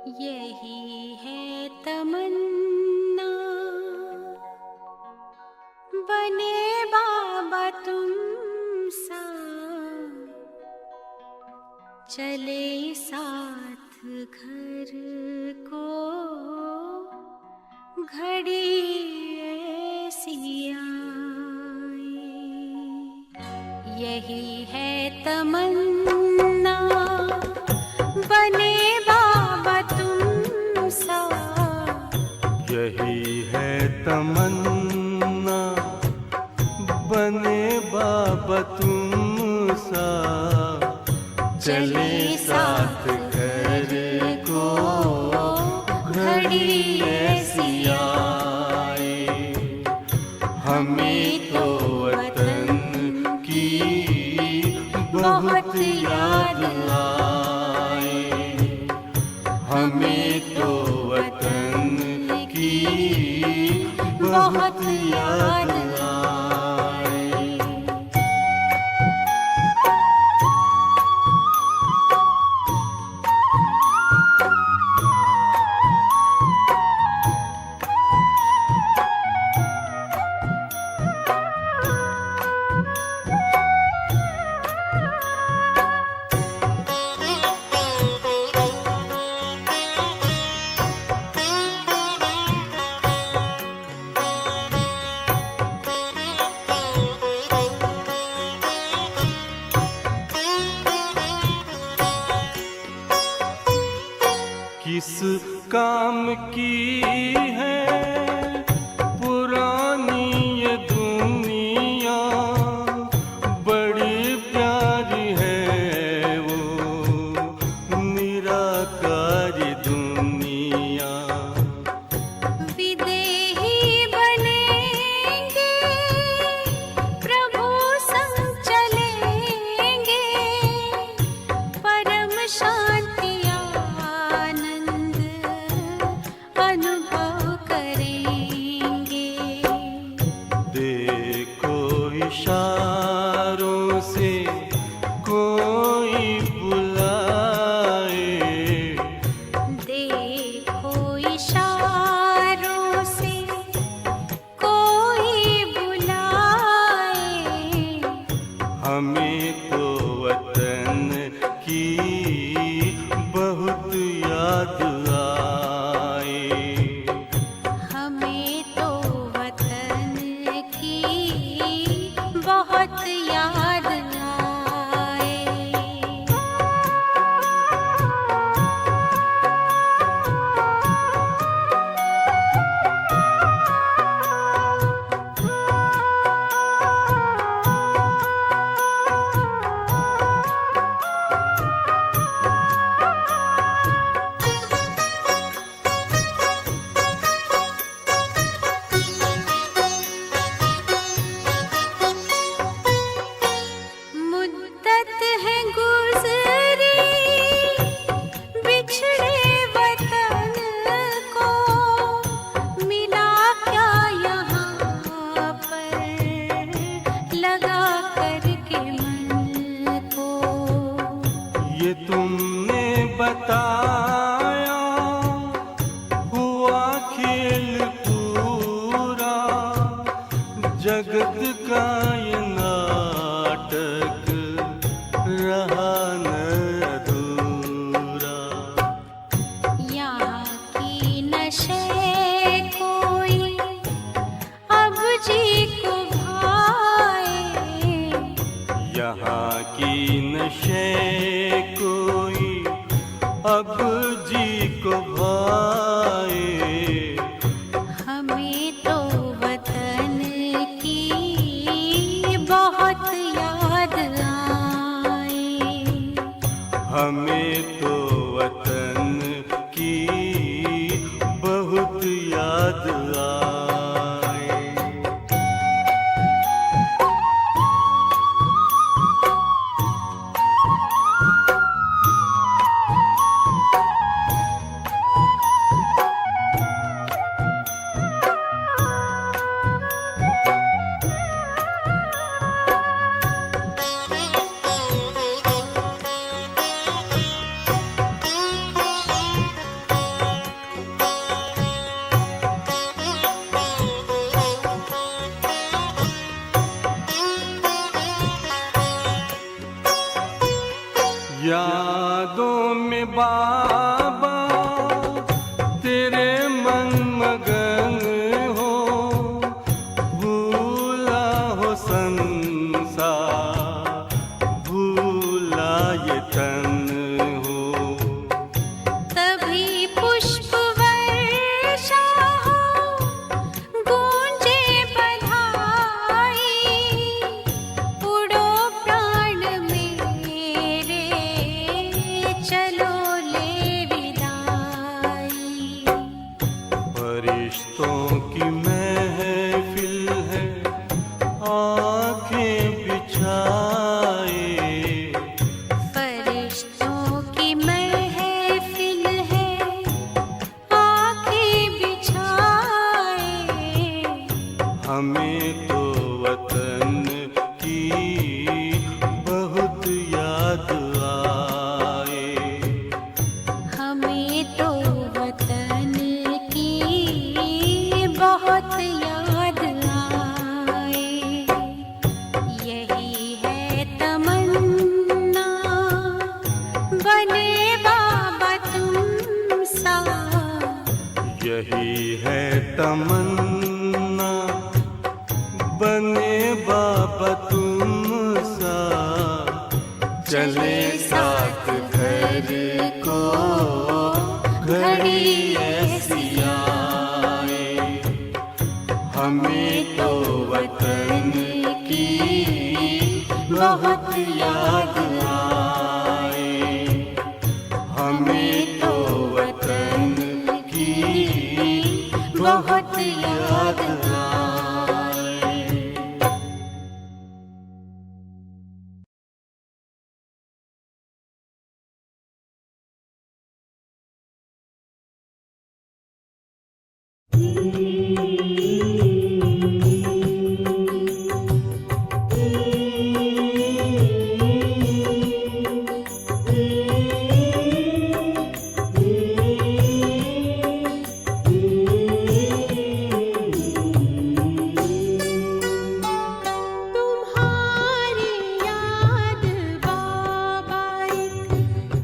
यही है तमन्ना, बने बाबा तुम सा, चले साथ घर को घड़ी ऐसी आए। यही है तमन्ना, बने बाबा तुम सा। यही है तमन्ना, बने बाबा तुम सा, चले साथ घर को घड़ी ऐसी आए। हमें तो वतन की बहुत याद आए, हमें तो वतन की बहुत याद आए। किस काम की है पुरानी ये दुनिया, बड़ी प्यारी है वो निराकारी दुनिया। विदेही बनेंगे, प्रभु संग चलेंगे, परम शांति अनुभव करेंगे। देखो इशारों से कोई बुलाए, देखो इशारों से कोई बुलाए। हमें तो वतन की बहुत याद आए, हमें तो वतन की बहुत याद आए। मुद्दत है गुज़री बिछड़े वतन को, मिला क्या यहाँ पर लगा करके मन को। ये तुमने बताया हुआ खेल पूरा, जगत का ये नाटक रहा न अधूरा। यहाँ की नशे कोई अब जी को भाए, यहाँ की नशे कोई अब जी को भाए। हमें तो वतन की बहुत याद आए। हमें तो वतन की बहुत याद आए। में बाबा तेरे मन मगन हो, भूला हो संसार, भूला ये तन हो। तभी पुष्प वर्षा हो, गूंजे बधाई, उड़ो प्राण मेरे, चलो ले विदाई। फरिश्तों की महफिल है, आंखें बिछाए, फरिश्तों की महफिल है, आंखें बिछाए। हमें तो वतन की बहुत याद आए। हमें तो वतन की बहुत याद आए। यही है तमन्ना, बने बाबा तुम सा। यही है तमन्ना, बने बाबा तुम सा। चले साथ घर को घड़ी ऐसी आए। हमें तो वतन की बहुत याद आए। हमें तो वतन की बहुत याद आए। तुम्हारी याद बाबा एक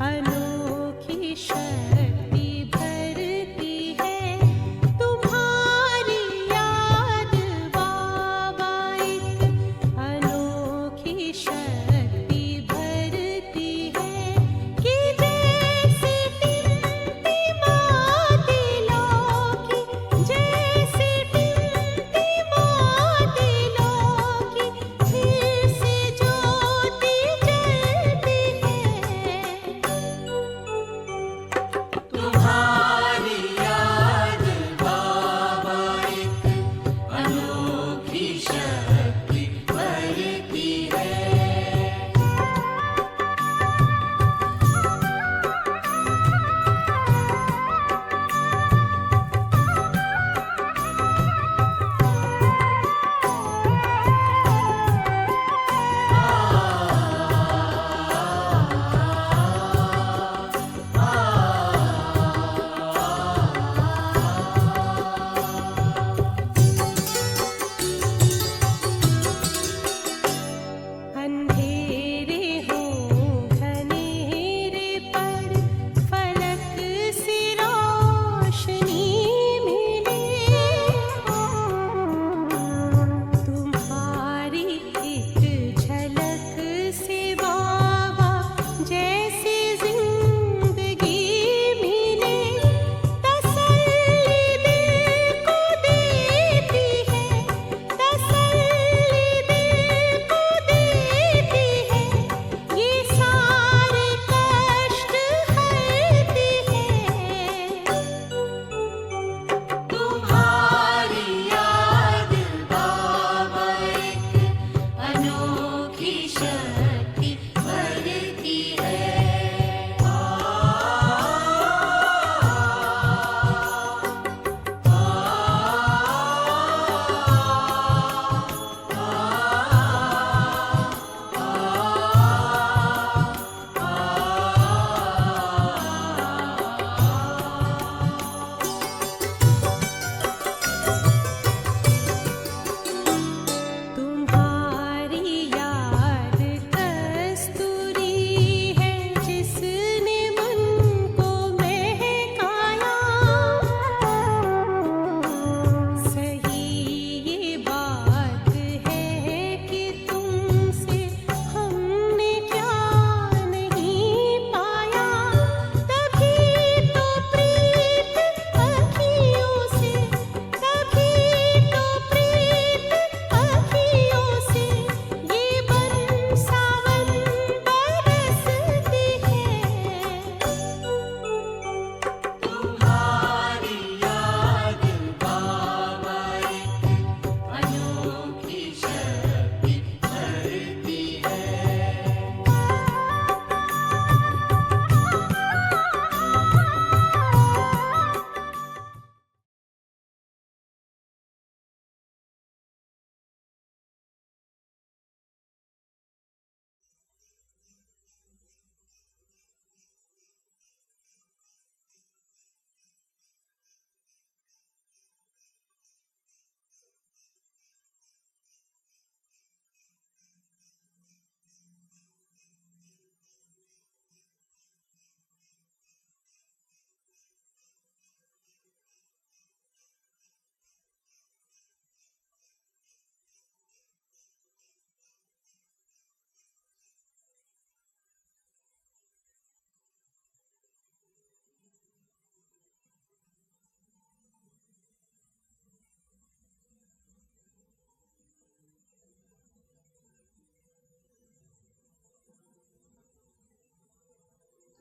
अनोखी शक्ति भरती है। तुम्हारी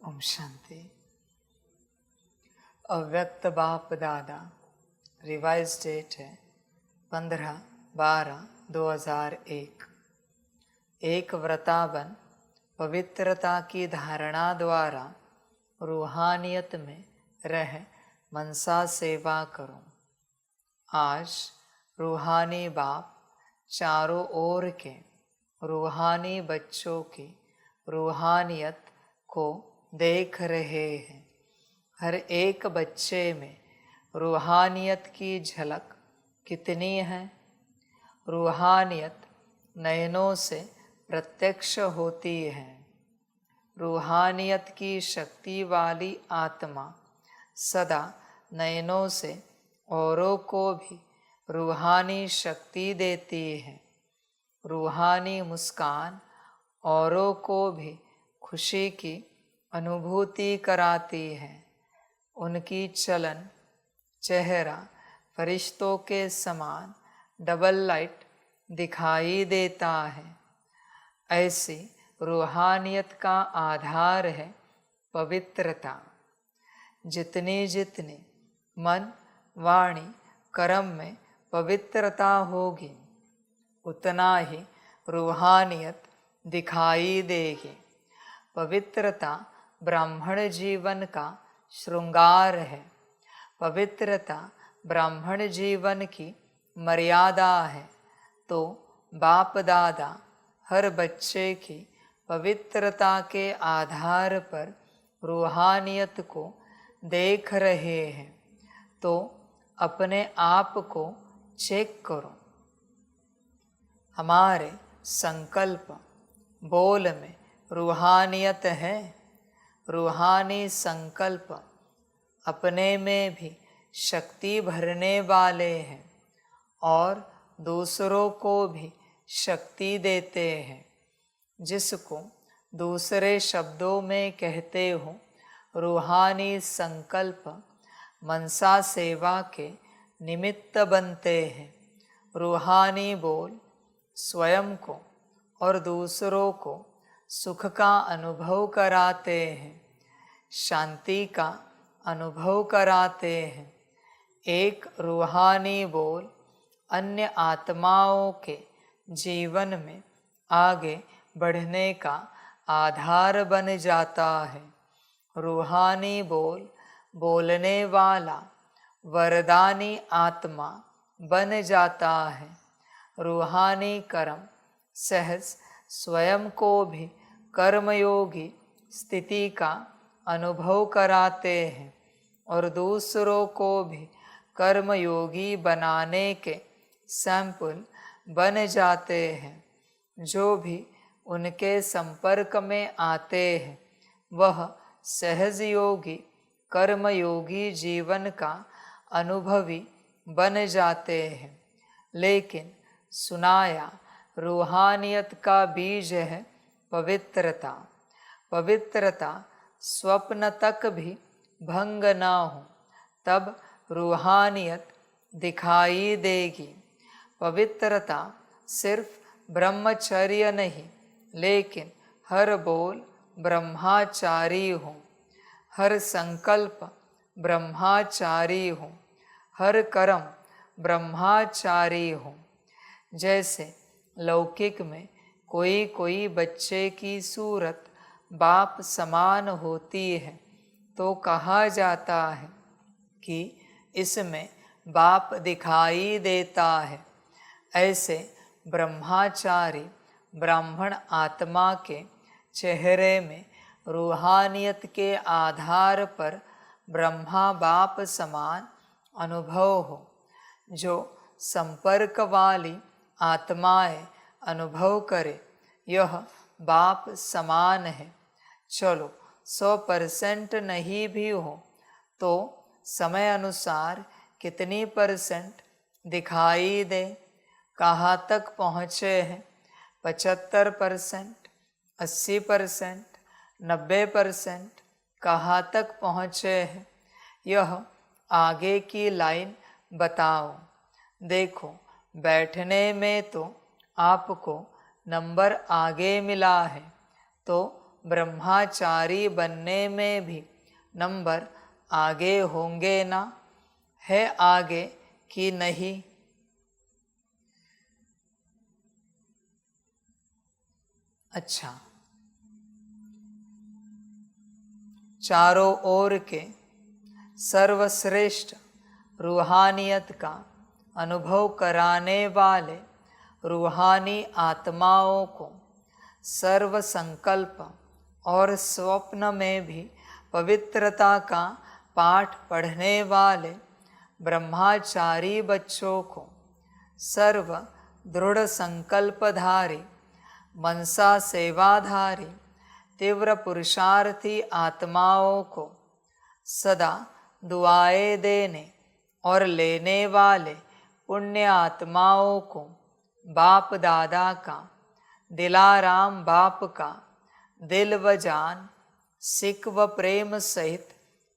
ओम शांति। अव्यक्त बाप दादा, रिवाइज डेट है 15/12/2001। एक व्रताबन पवित्रता की धारणा द्वारा रूहानियत में रह मनसा सेवा करो। आज रूहानी बाप चारों ओर के रूहानी बच्चों की रूहानियत को देख रहे हैं। हर एक बच्चे में रूहानियत की झलक कितनी है? रूहानियत नयनों से प्रत्यक्ष होती है। रूहानियत की शक्ति वाली आत्मा सदा नयनों से औरों को भी रूहानी शक्ति देती है। रूहानी मुस्कान औरों को भी खुशी की अनुभूति कराती है। उनकी चलन चेहरा फरिश्तों के समान डबल लाइट दिखाई देता है। ऐसी रूहानियत का आधार है पवित्रता। जितनी जितनी मन वाणी कर्म में पवित्रता होगी, उतना ही रूहानियत दिखाई देगी। पवित्रता ब्राह्मण जीवन का श्रृंगार है। पवित्रता ब्राह्मण जीवन की मर्यादा है। तो बाप दादा हर बच्चे की पवित्रता के आधार पर रूहानियत को देख रहे हैं। तो अपने आप को चेक करो। हमारे संकल्प बोल में रूहानियत है। रूहानी संकल्प अपने में भी शक्ति भरने वाले हैं और दूसरों को भी शक्ति देते हैं। जिसको दूसरे शब्दों में कहते हो रूहानी संकल्प मनसा सेवा के निमित्त बनते हैं। रूहानी बोल स्वयं को और दूसरों को सुख का अनुभव कराते हैं, शांति का अनुभव कराते हैं। एक रूहानी बोल अन्य आत्माओं के जीवन में आगे बढ़ने का आधार बन जाता है। रूहानी बोल बोलने वाला वरदानी आत्मा बन जाता है। रूहानी कर्म सहज स्वयं को भी कर्मयोगी स्थिति का अनुभव कराते हैं और दूसरों को भी कर्मयोगी बनाने के सैंपल बन जाते हैं। जो भी उनके संपर्क में आते हैं वह सहज योगी कर्मयोगी जीवन का अनुभवी बन जाते हैं। लेकिन सुनाया रूहानियत का बीज है पवित्रता। पवित्रता स्वप्न तक भी भंग ना हो तब रूहानियत दिखाई देगी। पवित्रता सिर्फ ब्रह्मचर्य नहीं, लेकिन हर बोल ब्रह्माचारी हो, हर संकल्प ब्रह्माचारी हो, हर कर्म ब्रह्माचारी हो। जैसे लौकिक में कोई कोई बच्चे की सूरत बाप समान होती है तो कहा जाता है कि इसमें बाप दिखाई देता है। ऐसे ब्रह्माचारी ब्राह्मण आत्मा के चेहरे में रूहानियत के आधार पर ब्रह्मा बाप समान अनुभव हो। जो संपर्क वाली आत्माएं अनुभव करे यह बाप समान है। चलो 100% नहीं भी हो तो समय अनुसार कितनी % दिखाई दे? कहाँ तक पहुँचे हैं? 75%, 80%, 90%, कहाँ तक पहुँचे हैं? यह आगे की लाइन बताओ। देखो, बैठने में तो आपको नंबर आगे मिला है, तो ब्रह्मचारी बनने में भी नंबर आगे होंगे ना? है आगे कि नहीं? अच्छा, चारों ओर के सर्वश्रेष्ठ रूहानियत का अनुभव कराने वाले रूहानी आत्माओं को सर्व संकल्प और स्वप्न में भी पवित्रता का पाठ पढ़ने वाले ब्रह्मचारी बच्चों को सर्व दृढ़ संकल्पधारी मनसा सेवाधारी तीव्र पुरुषार्थी आत्माओं को सदा दुआएं देने और लेने वाले पुण्य आत्माओं को बाप दादा का, दिलाराम बाप का दिल व जान, सिक व प्रेम सहित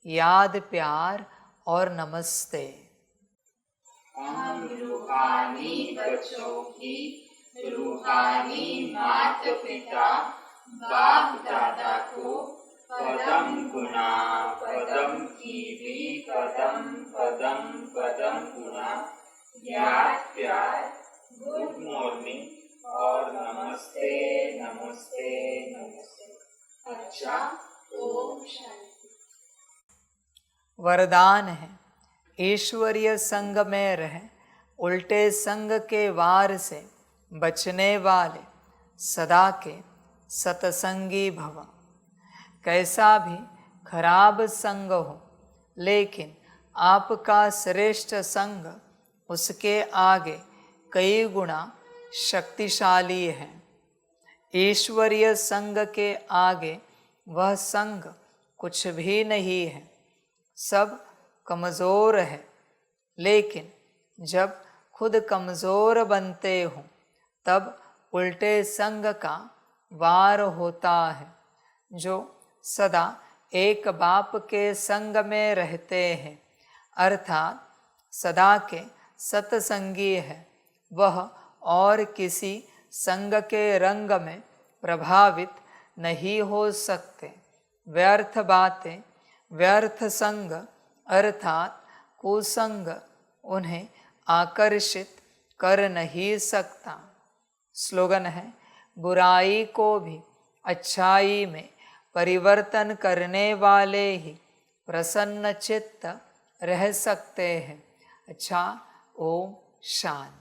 याद, प्यार और नमस्ते। हम रूहानी बच्चों की रूहानी माता पिता बाप दादा को पदम गुना पदम की भी पदम पदम पदम गुना याद, प्यार, गुड मॉर्निंग और नमस्ते नमस्ते नमस्ते। अच्छा, ओम शांति। वरदान है, ईश्वरीय संग में रह उल्टे संग के वार से बचने वाले सदा के सतसंगी भव। कैसा भी खराब संग हो, लेकिन आपका श्रेष्ठ संग उसके आगे कई गुना शक्तिशाली है। ईश्वरीय संग के आगे वह संग कुछ भी नहीं है, सब कमज़ोर है। लेकिन जब खुद कमज़ोर बनते हो तब उल्टे संग का वार होता है। जो सदा एक बाप के संग में रहते हैं, अर्थात सदा के सत्संगी है, वह और किसी संग के रंग में प्रभावित नहीं हो सकते। व्यर्थ बातें, व्यर्थ संग अर्थात कुसंग उन्हें आकर्षित कर नहीं सकता। स्लोगन है, बुराई को भी अच्छाई में परिवर्तन करने वाले ही प्रसन्न चित्त रह सकते हैं। अच्छा, ओम शांति।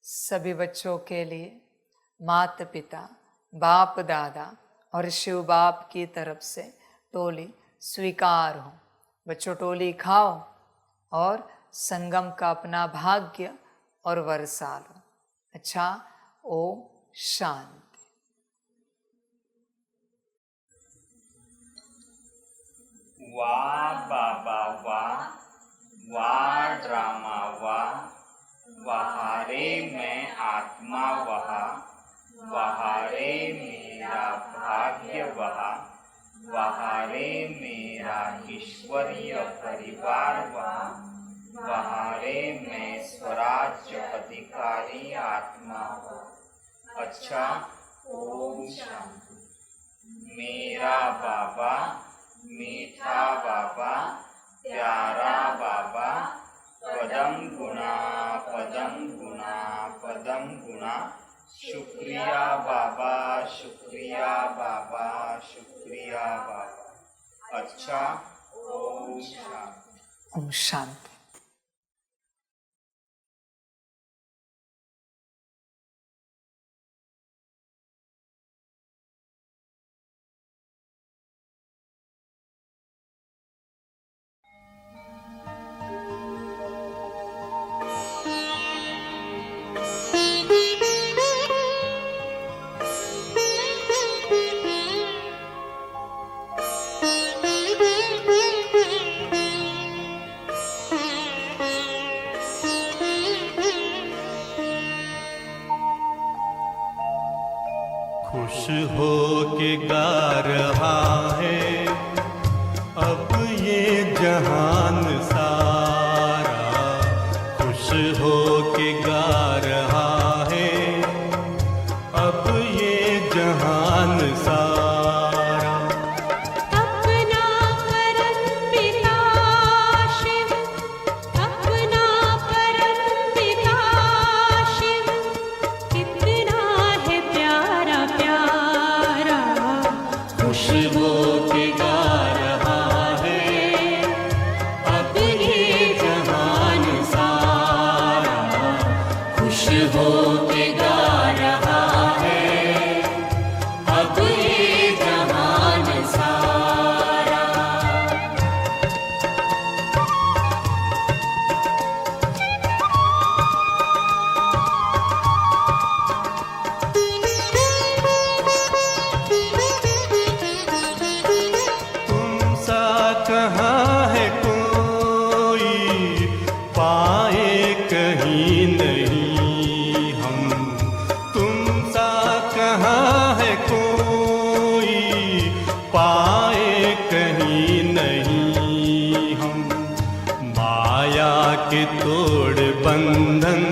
सभी बच्चों के लिए माता पिता, बाप दादा और शिव बाप की तरफ से टोली स्वीकार हो। बच्चों, टोली खाओ और संगम का अपना भाग्य और वर्षा लो। अच्छा, ओम शांति। वाह बाबा वाह, वाह ड्रामा वाह, वहारे मैं आत्मा वहा, वहारे मेरा भाग्य वहा, वहारे मेरा ईश्वरीय परिवार वहा, वहारे मैं स्वराज्य अधिकारी आत्मा वहा। अच्छा, ओम शांति। मेरा बाबा, मीठा बाबा, प्यारा बाबा, पदम गुना पदम गुना पदम गुना। शुक्रिया बाबा, शुक्रिया बाबा, शुक्रिया बाबा। अच्छा, ओम शांति। ओम शांति। हो के गा रहा है अब ये जहान सारा, खुश हो के गा रहा है अब ये जहान सारा। अपना परम पिता शिव, अपना परम पिता शिव, कितना है प्यारा प्यारा, खुश हो के गा रहा है अब ये जहान सारा, खुश हो के गा रहा है अब ये जहान सारा। तुम सा कहाँ है कोई पाए कहीं नहीं हम, तुम सा कहाँ है कोई पाए कहीं नहीं हम, माया के तोड़ बंधन